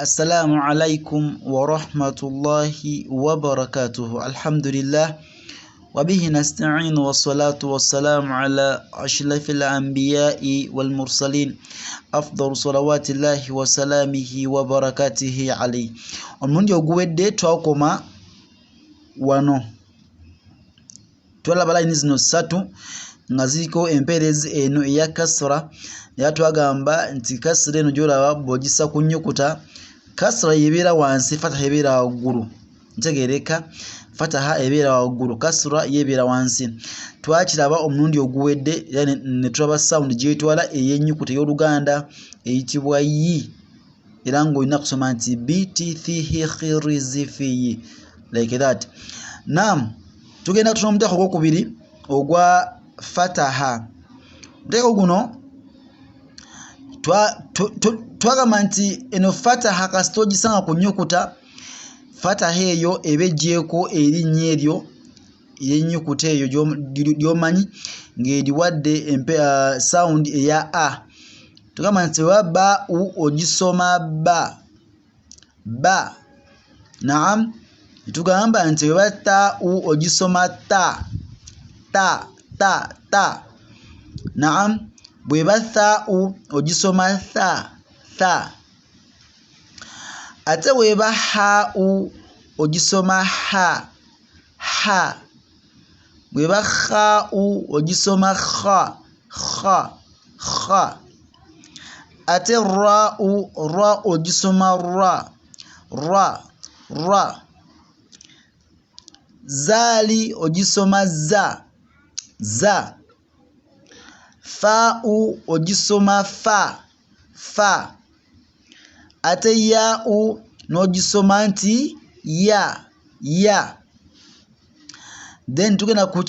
السلام عليكم ورحمة الله وبركاته. الحمد لله وبه نستعين والصلاة والسلام على أشرف الأنبياء والمرسلين أفضل صلوات الله وسلامه وبركاته عليه. Omundi oguwedde twakoma wano twalaba line zino 3 nga ziriko empeerezi eno eya kasra era twagamba nti kasra eno gyolaba bw'ogissa ku nnyukuta kasra yebeera wansi, fataha yebeera waggulu. Ntegeereka, fataha ebeera waggulu, kasra yebeera wansi. Twakiraba omulundi oguwedde era ne tulaba sound gyetwala ey'ennyukuta ey'Oluganda eyitibwa yi, era ng'olina kusoma nti btthirizifiyi like that. Naam, tugenda kusoma omuteeko ogwokubiri ogwa fataha. Omuteeko guno twagamba nti eno fataha kasita ogisanga ku nnyukuta, fataha eyo eba ejjeeko erinnya eryo ery'ennyukuta eyo gy'omanyi ng'eriwadde sound eya a. Tugamba nti weba ba'u ogisoma ba. Naam, tugamba nti weba ta'u ogisoma ta. Naam, bweba tha'u ogisoma tha. Ate weba ha'u ogisoma ha. Bweba kha'u ogisoma kha. Ate ra'u ogisoma ra. Zali ogisoma za. Fa'u ogisoma fa. Ate ya'u n'ogisoma nti ya. Then tugenda ku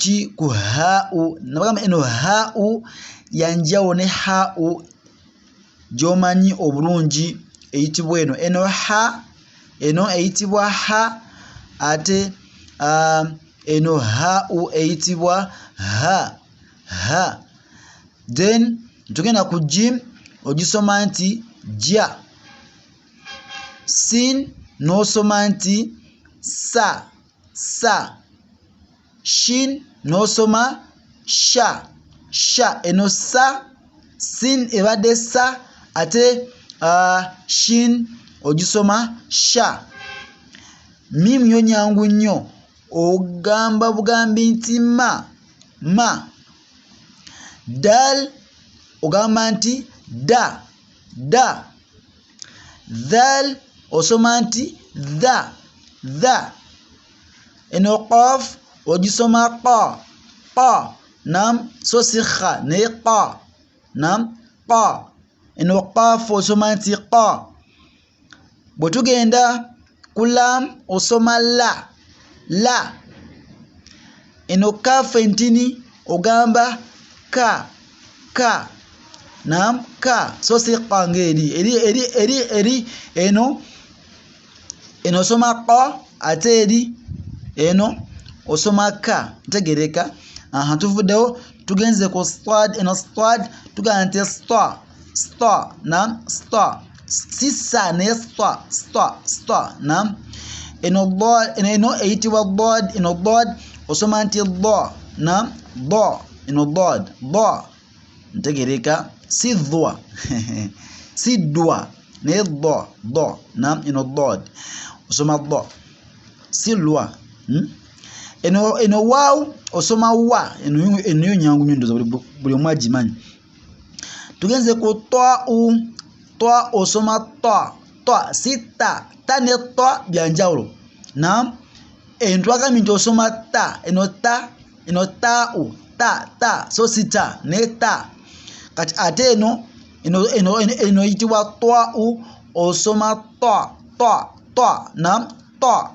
ha'u. Nabagamba eno ha'u yanjawulo ne ha'u gy'omanyi obulungi eyitibwa eno. Eno eyitibwa ha, ate eno ha'u eyitibwa ha. Then tugenda ku jim ogisoma nti ja. Sin n'osoma nti sa. Shin n'osoma sha. Eno sa, sin ebadde sa, ate shin ogisoma sha. Mim yo nyangu nnyo, ogamba bugambi nti ma. Dal ogamba nti da. Dhal osoma nti dha. Eno qaf ogisoma qa. Nam, so si kha naye qa. Nam, qa. Eno qaf osoma nti qa. Bwe tugenda ku lam osoma la. Eno kafu entini ogamba ka. Nam, ka, so si qa ng'eri eno osoma qa, ate eri eno osoma ka. Ntegereka. Tuvuddewo tugenze ku stad. Eno stad tugamba nti sta. Nam, sta. Si sa naye sta. Nam, eno eyitibwa dad. Eno dad osoma nti dha. Nam, dha. Eno dad. Ntegereka, si dhwa. Si dwa naye dha. Nam, eno dad osoma dha, si lwa. Eno waawu osoma wa. Eno yo nyangu nnyo ndoza buli omu agimanyi. Tugenze ku ta'u. Ta osoma ta. Si ta. Ta ne ta byanjawulo. Naam, eno twagambye nti osoma ta. Eno ta'u. Ta. So si ta ne ta. Kati ate eno yitibwa ta'u osoma ta. Naam, ta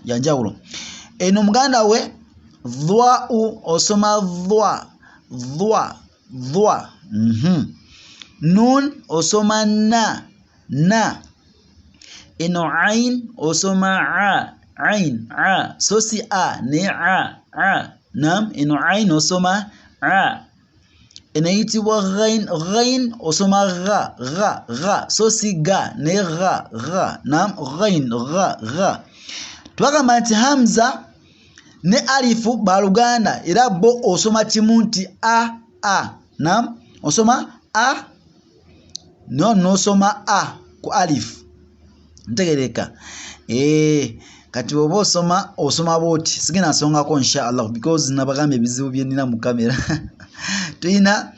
yanjawulo. Eno muganda we dhwa'u osoma dhwa. Nun osoma na. Eno ain osoma a. So si a ne a. Nam, eno ain osoma a. enayitibwa ghain osoma gha so si ga ne gha nam gha twagamba nti hamza ne alifu baluganda era bo osoma kimu nti a nam osoma a no soma a ku alif ntegereka kati bwoba osoma bwoti sigenda nsongako inshallah because nabagambe ebizibu bye nnina mu kamera tuyina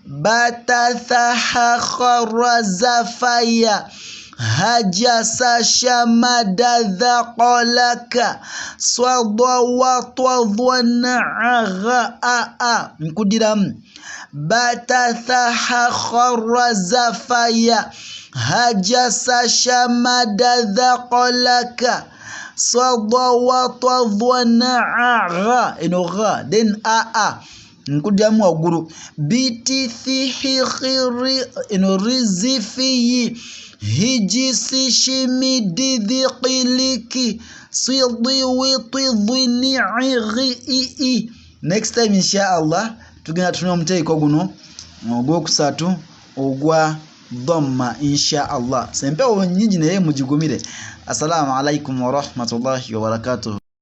batathakharaza faya hajasa shamada dhaqalaka swadwa watwadwana agha nkudiramu batathakharaza faya hajasa shamada dhaqalaka swadwa watwadwana agha gha then nkudiramu waggulu bitithihiri rizifiyi hijisi shimididhiqiliki sidiwitidhiniighi. Next time inshallah tugenda tufuna omuteeko guno ogwokusatu ogwa dhamma inshallah. Sempewo nyingi naye mugigumire. Assalamu alaikum wa rahmatullahi wa barakatuh.